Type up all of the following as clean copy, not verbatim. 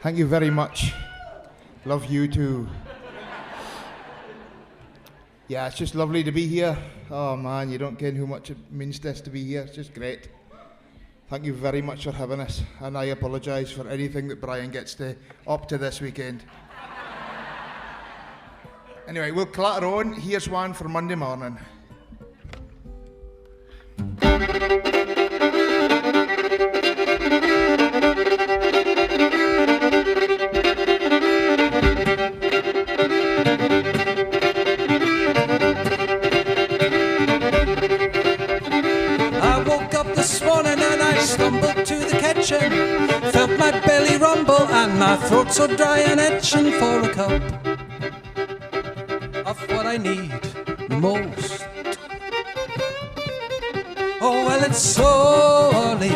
Thank you very much. Love you too. Yeah, it's just lovely to be here. Oh man, you don't ken how much it means to us to be here. It's just great. Thank you very much for having us, and I apologise for anything that Brian gets to up to this weekend. Anyway, we'll clatter on. Here's one for Monday morning. Felt my belly rumble and my throat so dry and itching for a cup of what I need most. Oh well, it's so early,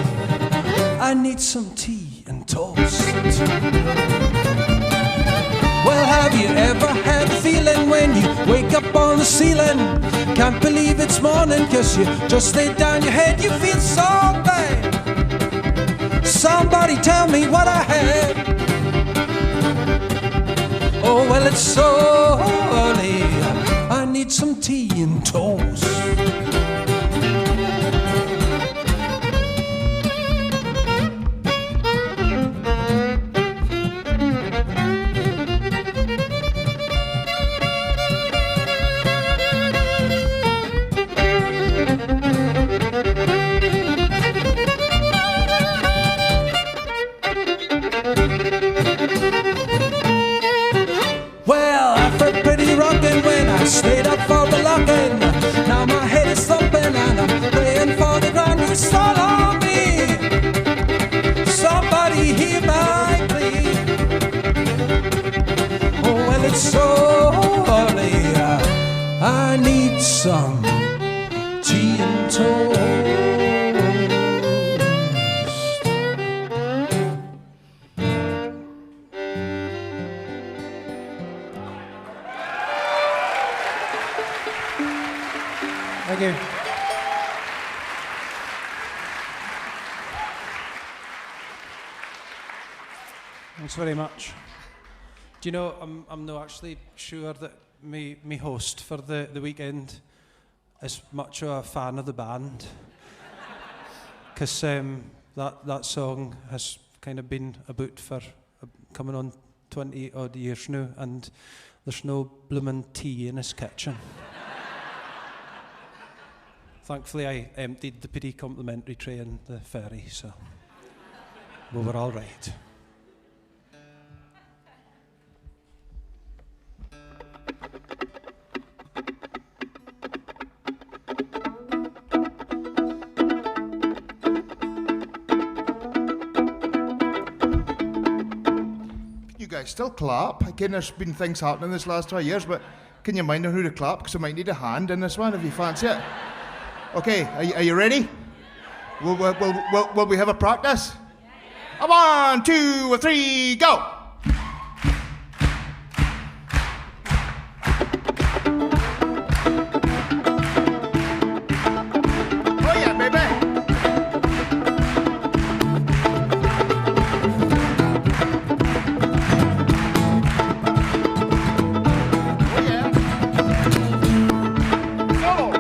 I need some tea and toast. Well, have you ever had a feeling when you wake up on the ceiling? Can't believe it's morning, cause you just lay down your head, you feel so bad. Somebody tell me what I had. Oh well, it's so early, I need some tea and toast. I stayed up for the locking. Now my head is thumping and I'm praying for the ground to fall on me. Somebody hear my plea. Oh well, it's so early, I need some tea and toast. Thank you. Thanks very much. Do you know, I'm not actually sure that me host for the weekend is much of a fan of the band. Because that song has kind of been about for coming on 20 odd years now, and there's no bloomin' tea in his kitchen. Thankfully, I emptied the pretty complimentary tray in the ferry, so we were all right. You guys still clap? Again, there's been things happening this last 2 years, but can you mind on who to clap? Because I might need a hand in this one if you fancy it. Okay, are you ready? Will we have a practice? A 1, 2, 3, go! Oh yeah, baby! Oh yeah! Solo!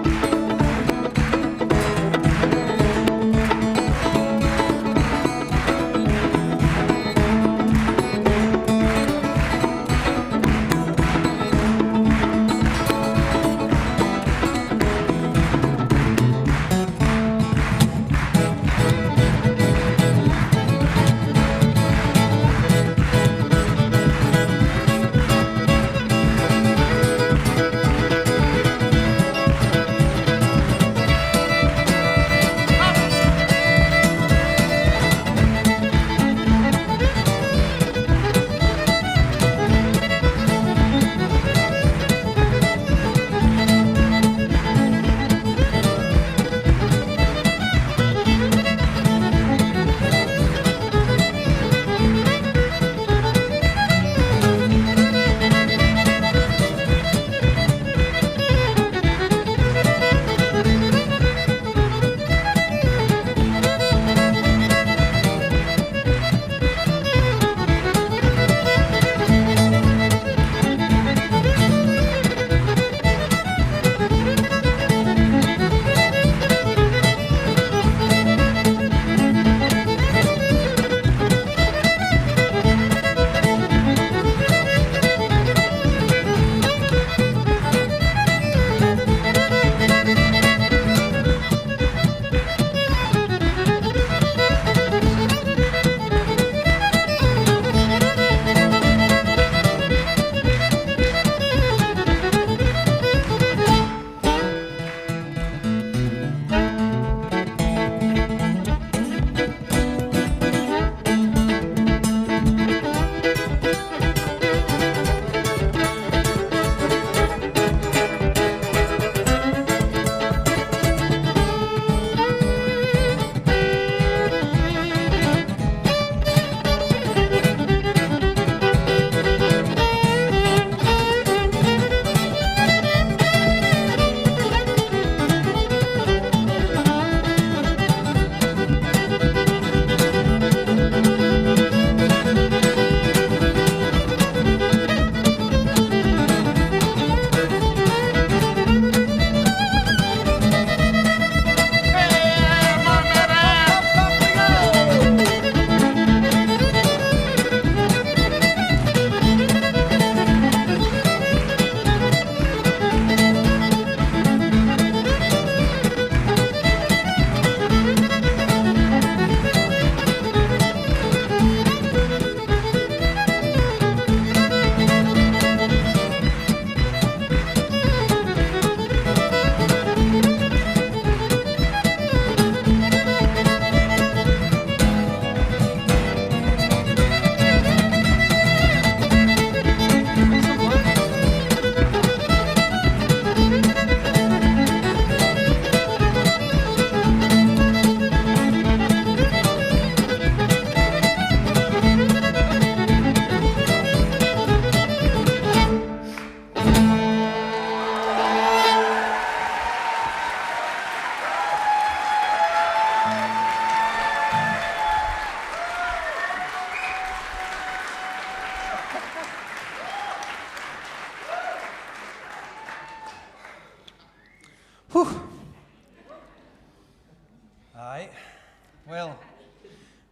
Well,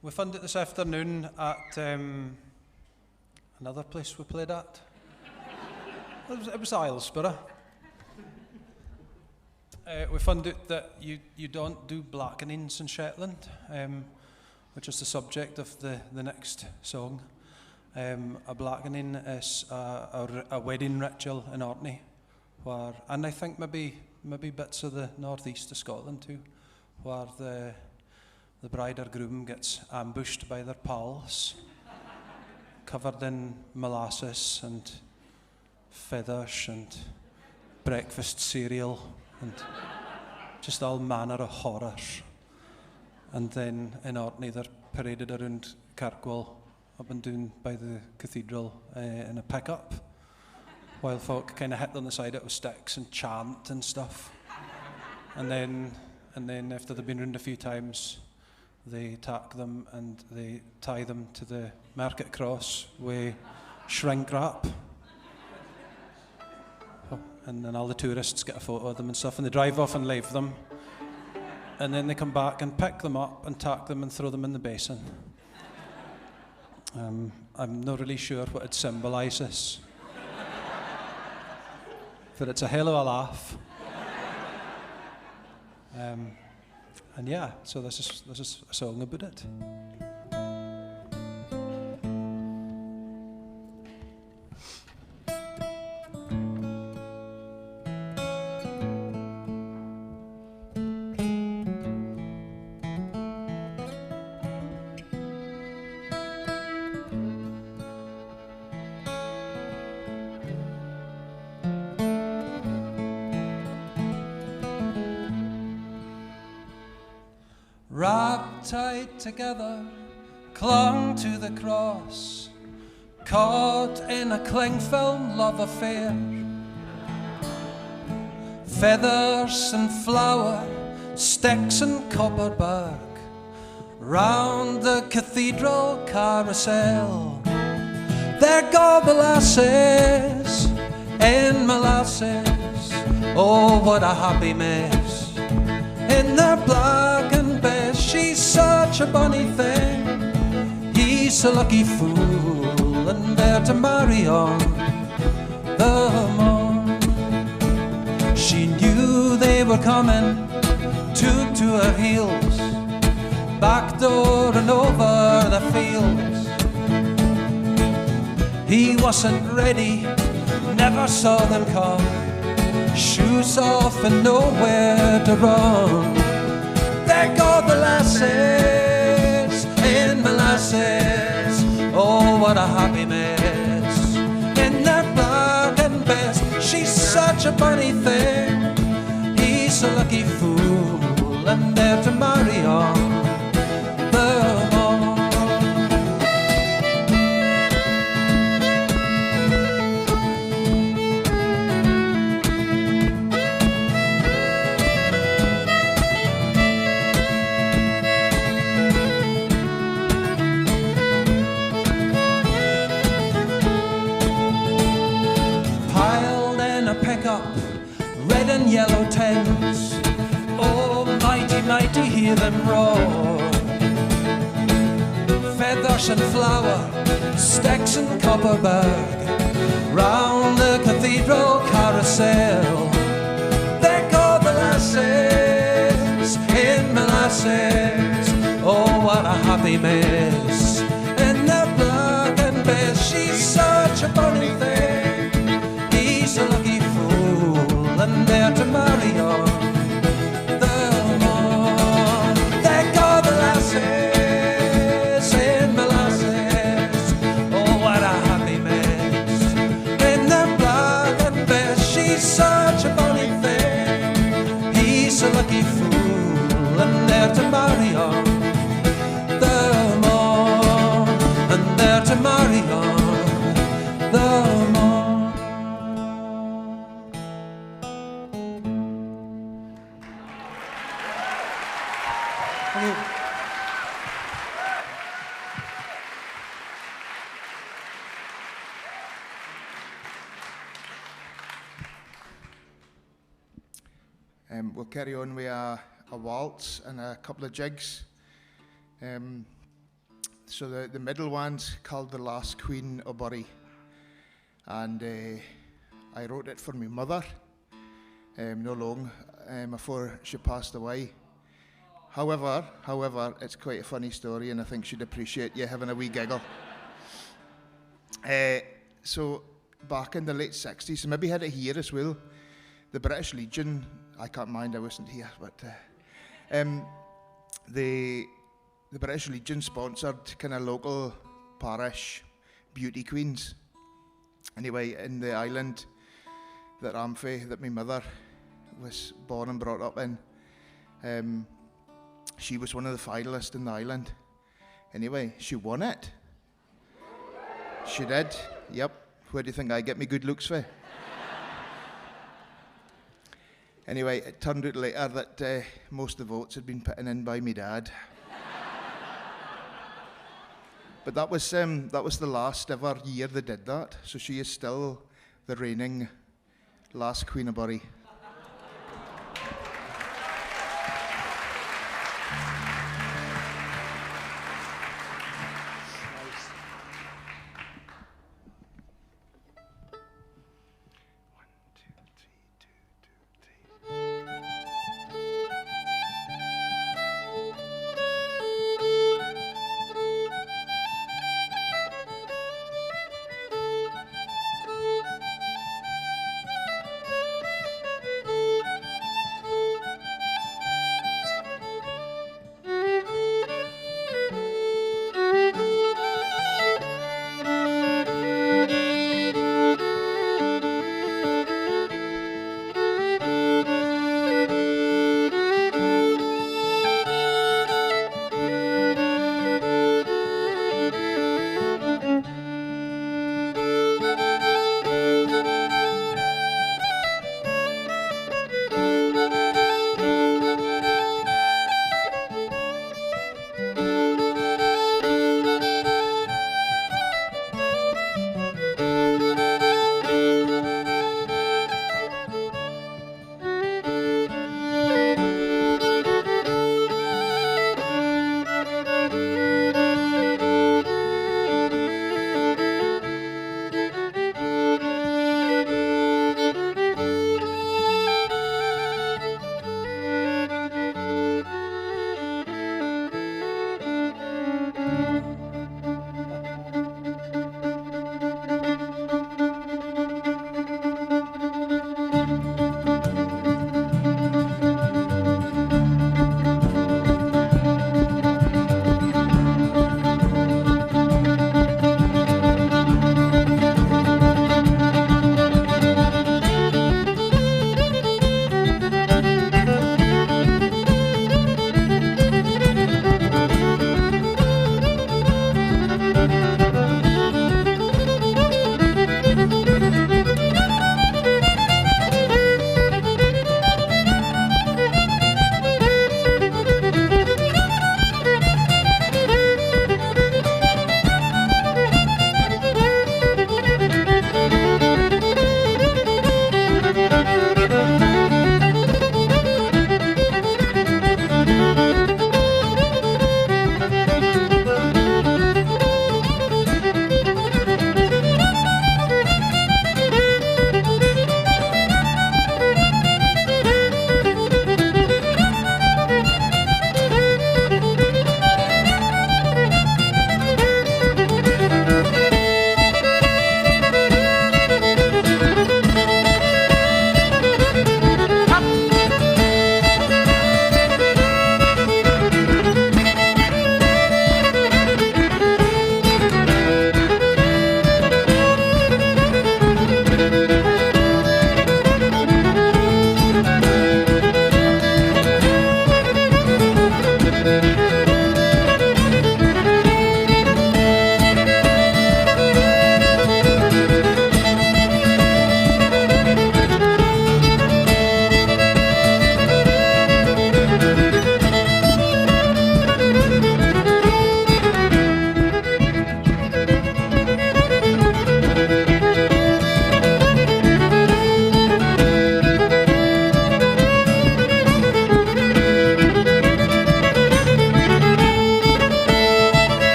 we found it this afternoon at another place we played at. It was Islesborough. We found out that you don't do blackenings in Shetland, which is the subject of the next song. A blackening is a wedding ritual in Orkney, and I think maybe bits of the northeast of Scotland too, where the bride or groom gets ambushed by their pals, covered in molasses and feathers and breakfast cereal and just all manner of horrors. And then in Orkney they're paraded around Kirkwall up and down by the cathedral in a pickup, while folk kind of hit on the side of it with sticks and chant and stuff. And then after they've been round a few times, they tack them and they tie them to the market cross with shrink wrap. And then all the tourists get a photo of them and stuff, and they drive off and leave them. And then they come back and pick them up and tack them and throw them in the basin. I'm not really sure what it symbolises, but it's a hell of a laugh. And yeah, so this is a song about it. Wrapped tight together, clung to the cross, caught in a cling film love affair. Feathers and flower, sticks and copperbark, round the cathedral carousel. There go the lasses in molasses, oh what a happy mess. In their black and best, she's such a bonny thing. He's a lucky fool, and they're to marry on the morn. She knew they were coming, took to her heels, back door and over the fields. He wasn't ready, never saw them come, shoes off and nowhere to run. There go the lasses in molasses, oh what a happy mess. In their black and best, she's such a bonny thing. He's a lucky fool, and they're to marry on the morn. Red and yellow tents, oh mighty, mighty, hear them roar. Feathers and flower, sticks and copperbark, round the cathedral carousel. There go the lasses in molasses, oh what a happy mess. In their black and best, she's such a bonny thing. He's a lucky fool, and they're to marry on the morn. There go the lasses in molasses, oh what a happy mess. In their black and best, she's such a bonny thing. He's a lucky fool, and they're to marry on the morn. And they're to marry on the morn. We'll carry on with a waltz and a couple of jigs. So the middle one's called The Last Queen of Bury, and I wrote it for my mother no long before she passed away. However, it's quite a funny story, and I think she'd appreciate you having a wee giggle. So back in the late 60s, so maybe had it here as well, the British Legion, I can't mind, I wasn't here, but the British Legion sponsored kind of local parish beauty queens. Anyway, in the island that Amphi, that my mother was born and brought up in, she was one of the finalists in the island. Anyway, she won it. She did, yep. Where do you think I get me good looks for? Anyway, it turned out later that most of the votes had been put in by me dad. But that was the last ever year they did that. So she is still the reigning last Queen of Bury.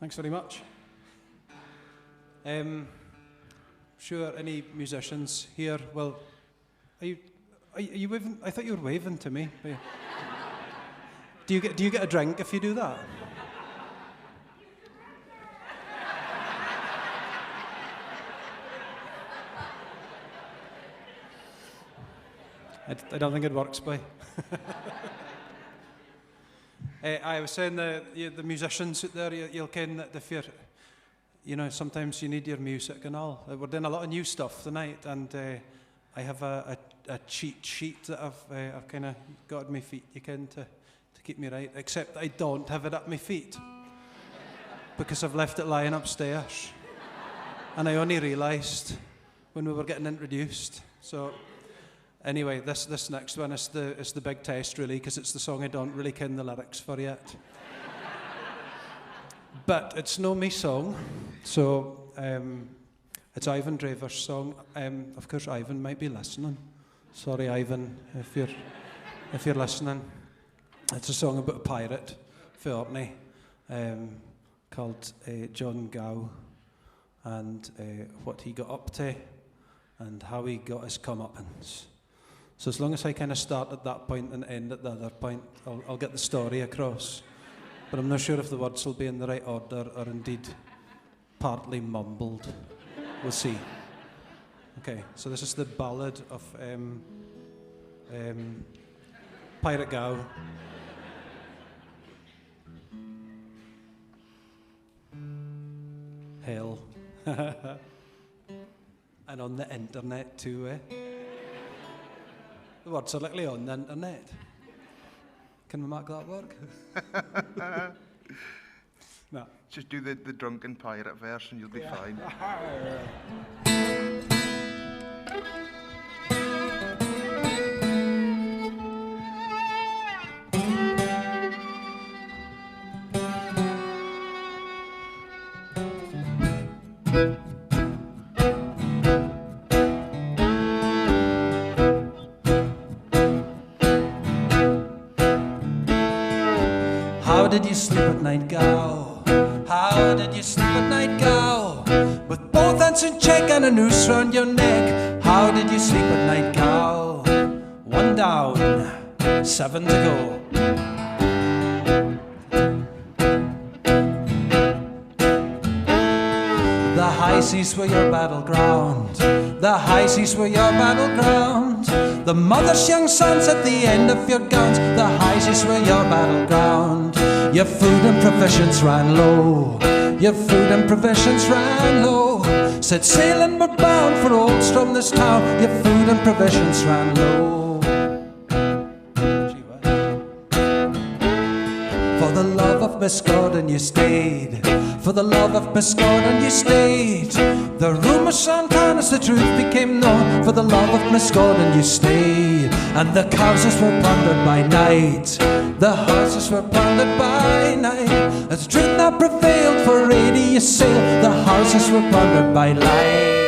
Thanks very much. Sure, any musicians here? Well, are you waving? I thought you were waving to me. Do you get a drink if you do that? I don't think it works, boy. I was saying the musicians out there, you'll ken that if you're, sometimes you need your music and all. We're doing a lot of new stuff tonight, and I have a cheat sheet that I've kind of got at my feet, you ken, to keep me right. Except I don't have it at my feet because I've left it lying upstairs, and I only realised when we were getting introduced. So. Anyway, this next one is the big test, really, because it's the song I don't really ken the lyrics for yet. But it's no me song, so it's Ivan Draver's song. Of course, Ivan might be listening. Sorry, Ivan, if you're listening. It's a song about a pirate, Forty, called John Gow, and what he got up to, and how he got his comeuppance. So as long as I kind of start at that point and end at the other point, I'll get the story across. But I'm not sure if the words will be in the right order or indeed partly mumbled. We'll see. Okay, so this is the ballad of Pirate Gow. Hell. And on the internet too, eh? The words are likely on the internet. Can we make that work? No. Just do the drunken pirate verse and you'll be fine. How did you sleep at night, Gow? How did you sleep at night, Gow? With both hands in check and a noose round your neck. How did you sleep at night, Gow? One down, 7 to go. The high seas were your battleground. The high seas were your battleground. The mother's young sons at the end of your gowns. The high seas were your battleground. Your food and provisions ran low. Your food and provisions ran low. Set sail and were bound for old Strom, this town. Your food and provisions ran low. For the love of Miss Gordon you stayed. For the love of Miss Gordon you stayed. The rumours ran down as the truth became known. For the love of Miss Gordon you stayed. And the houses were plundered by night. The houses were plundered by night. As truth now prevailed for 80 you sailed. The houses were plundered by light.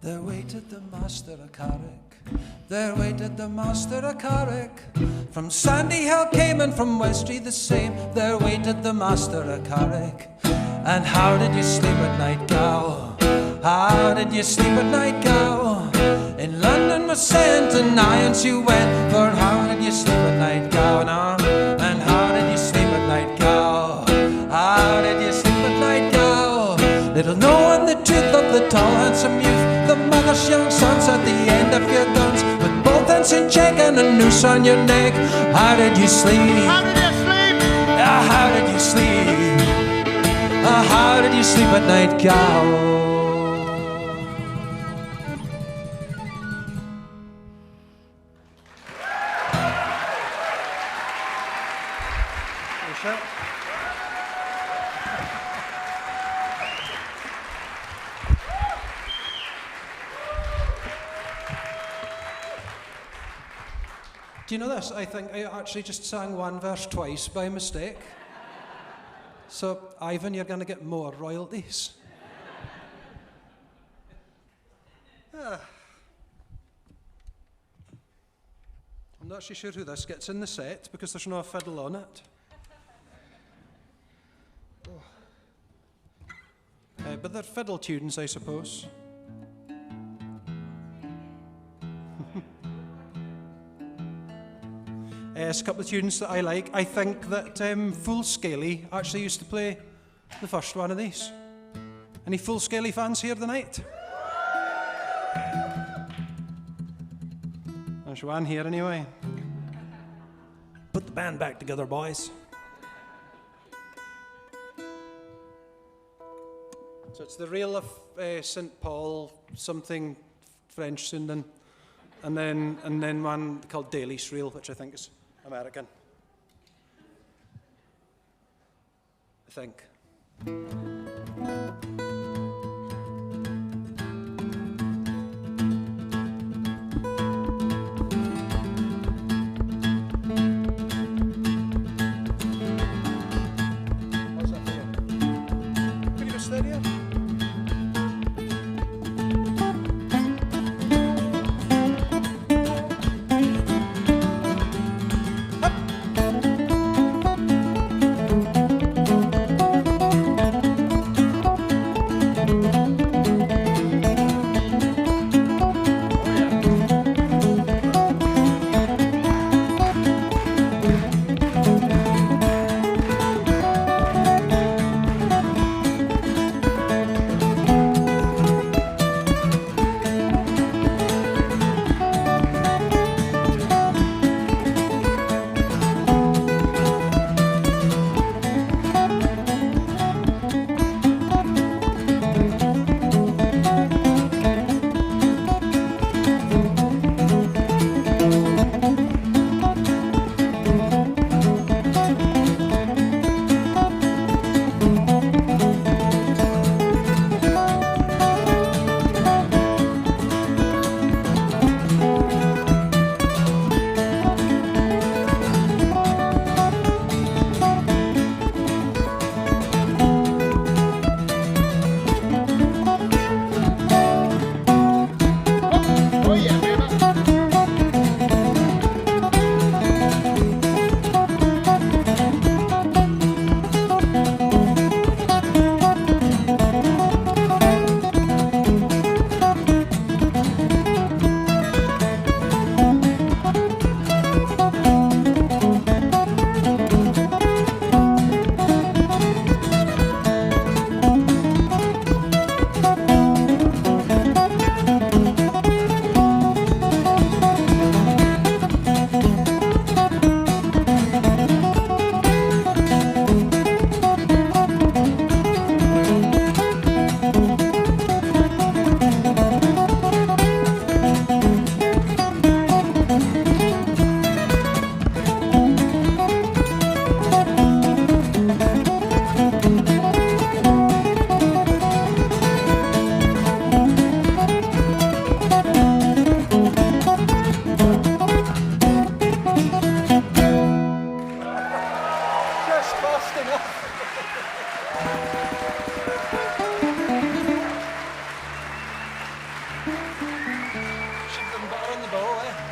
There waited the master of Carrick. There waited the master of Carrick. From Sandy Hill came and from Westry the same. There waited the master of Carrick. And how did you sleep at night, Gow? How did you sleep at night, Gow? In London was sent and irons you went. For how did you sleep at night, Gow? Now, and how did you sleep at night, Gow? How did you sleep at night, Gow? Little knowing the truth of the tall handsome youth. The mother's young sons at the end of your guns. With both hands in check and a noose on your neck. How did you sleep? How did you sleep? How did you sleep? How did you sleep at night, Gow? Do you know this? I think I actually just sang one verse twice by mistake. So, Ivan, you're going to get more royalties. I'm not actually sure who this gets in the set because there's no fiddle on it. But they're fiddle tunes, I suppose. There's a couple of tunes that I like. I think that Full Scaly actually used to play the first one of these. Any Full Scaly fans here tonight? There's one here anyway. Put the band back together, boys. So it's the Reel of St. Paul, something French sounding, and then one called Daly's Reel, which I think is American. I think. How's that for you? Pretty good steady, yeah?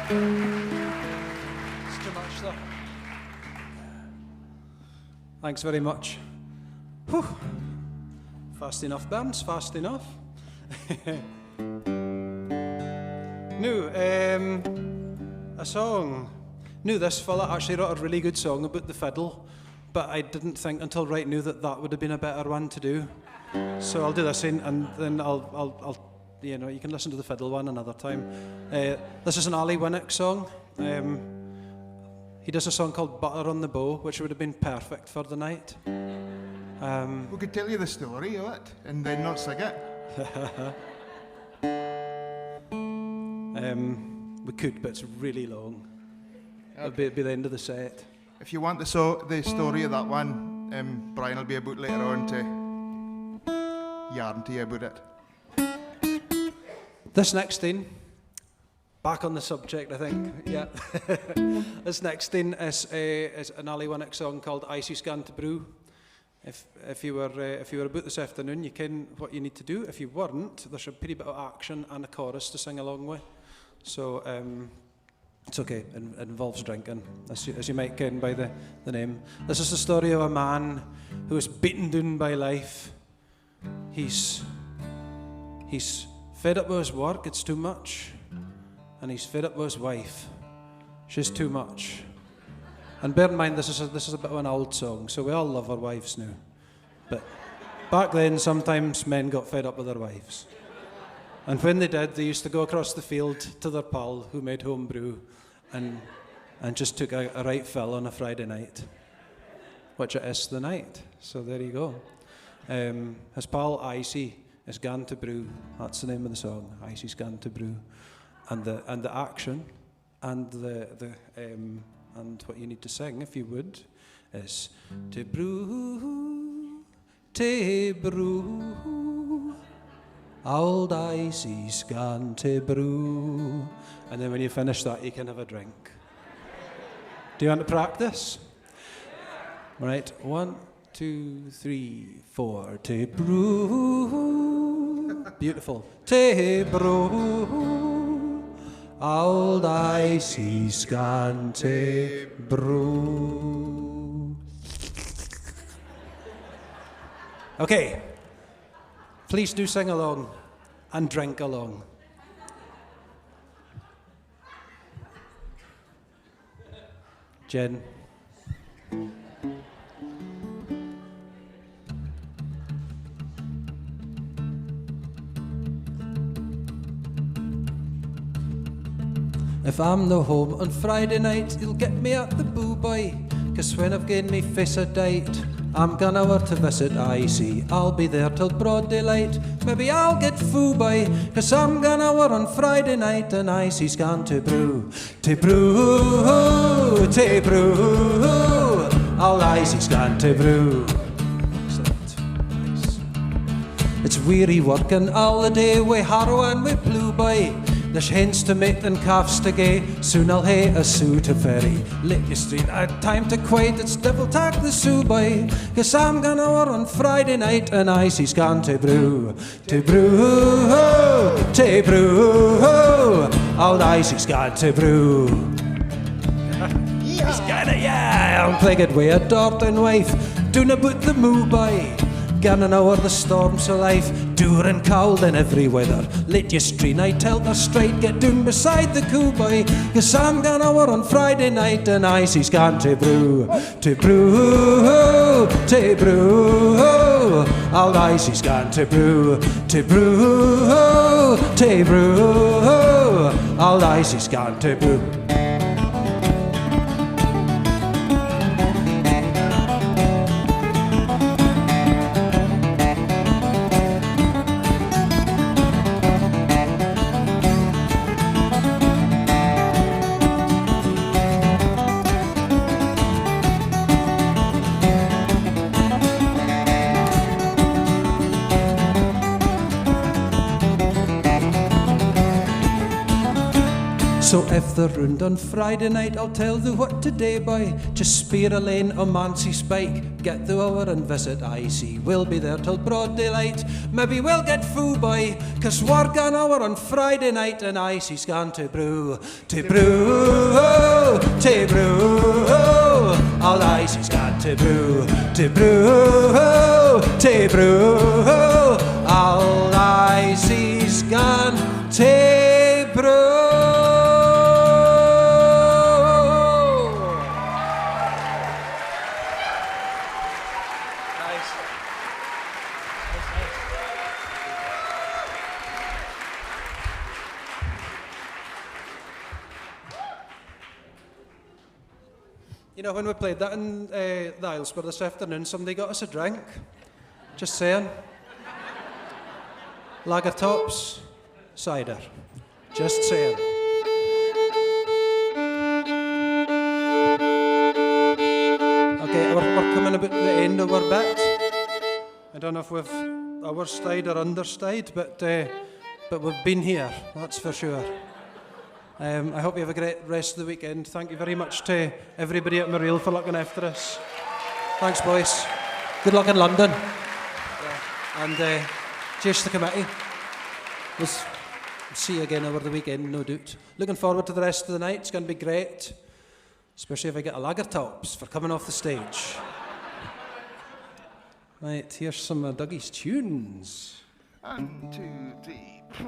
It's too much though. Thanks very much. Whew. Fast enough, Burns, fast enough. A song. This fella actually wrote a really good song about the fiddle, but I didn't think until right now that would have been a better one to do. So I'll do this in, and then I'll you can listen to the fiddle one another time. This is an Ollie Winnick song. He does a song called Butter on the Bow, which would have been perfect for the night. We could tell you the story of it and then not sing it. We could, but it's really long. Okay. It'll be the end of the set. If you want the story of that one, Brian will be about later on to yarn to you about it. This next thing, back on the subject, I think. Yeah. This next thing is an Ali Winnick song called Icy Scan to Brew. If you were about this afternoon, you ken what you need to do. If you weren't, there's a pretty bit of action and a chorus to sing along with. So it's okay. It involves drinking, as you might ken by the name. This is the story of a man who was beaten down by life. He's fed up with his work, it's too much. And he's fed up with his wife. She's too much. And bear in mind, this is a bit of an old song, so we all love our wives now. But back then, sometimes men got fed up with their wives. And when they did, they used to go across the field to their pal who made home brew and just took a right fill on a Friday night, which it is the night. So there you go. His pal Icy is gone to brew. That's the name of the song. Icy's gone to brew, and the action, and and what you need to sing, if you would, is to brew, old Icy's gone to brew, and then when you finish that, you can have a drink. Do you want to practice? Right, 1, 2, 3, 4. To brew, beautiful. To brew, old Icy's gone to brew. Okay, please do sing along and drink along. Jen. If I'm no home on Friday night, you'll get me at the Boo Boy. 'Cause when I've gained me face a date, I'm gonna over to visit Icy. I'll be there till broad daylight. Maybe I'll get foo by, 'cause I'm gonna work on Friday night, and Icy's gone to brew. To brew, to brew, all Icy's gone to brew. Excellent. Nice. It's weary working all the day, we harrow and we plew by. There's hens to make and calves to gay. Soon I'll hae a sou to ferry. Lately street I'd time to quite. It's devil tak the sou by. 'Cause I'm gonna work on Friday night, and Icy's gone to brew. To brew, to brew, old Icy's gone to brew. He's got it, yeah. I'm plagued wi' a darting wife. Doon about the moo by. Gannin' o'er the storms of life, dour and cold in every weather. Let your street night tell the straight, get down beside the coo boy. 'Cause I'm gonna work on Friday night, and Icy's gone to brew. To brew, to brew, old Icy's gone to brew. To brew, to brew, old Icy's gone to brew. So if they're round on Friday night, I'll tell thee what to do, boy. Just spear a lane o' Mancy Spike, get thou over and visit Icy. We'll be there till broad daylight, maybe we'll get foo, boy. 'Cause we're gone over on Friday night, and Icy's gone to brew. To brew, to brew, all Icy's gone to brew. To brew, to brew, all Icy's gone to brew. You know, when we played that in the Islesborough this afternoon, somebody got us a drink. Just saying. Lager tops, cider. Just saying. Okay, we're coming about the end of our bit. I don't know if we've overstayed or understayed, but we've been here, that's for sure. I hope you have a great rest of the weekend. Thank you very much to everybody at Mareel for looking after us. Thanks, boys. Good luck in London. And cheers to the committee. We'll see you again over the weekend, no doubt. Looking forward to the rest of the night. It's going to be great. Especially if I get a lager tops for coming off the stage. Right, here's some of Dougie's tunes. 1, 2, 3, 3.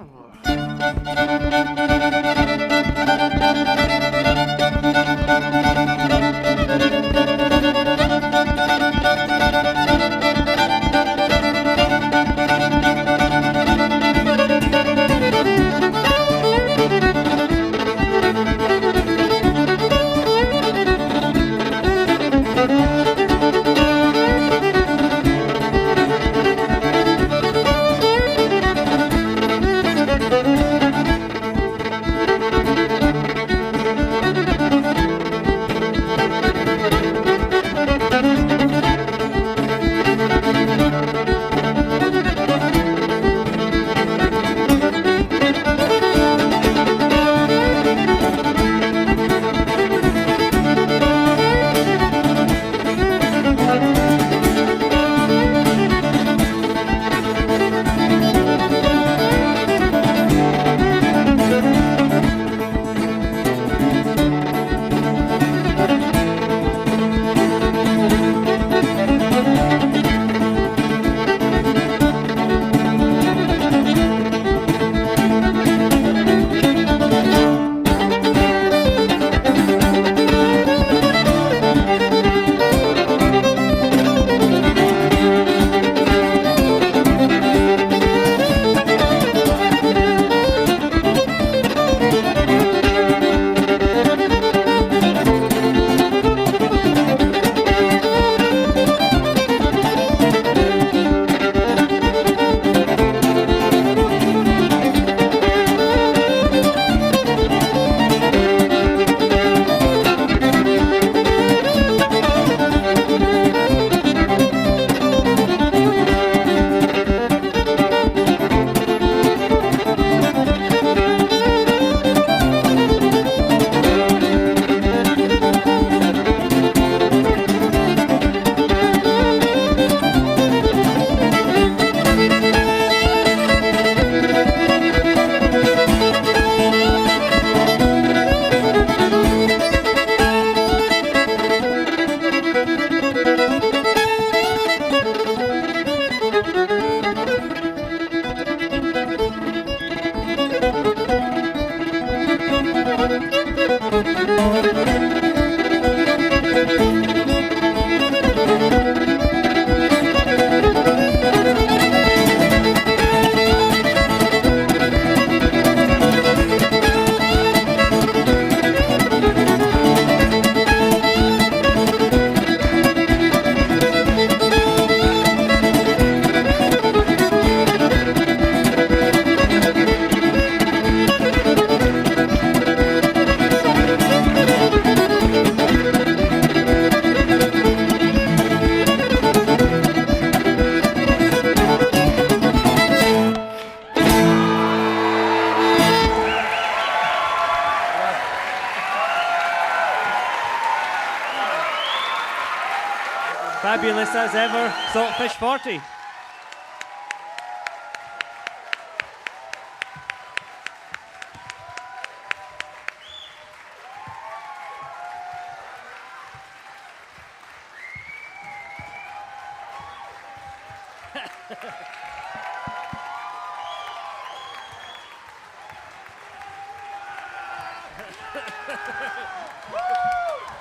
Fabulous as ever, Saltfishforty. Woo!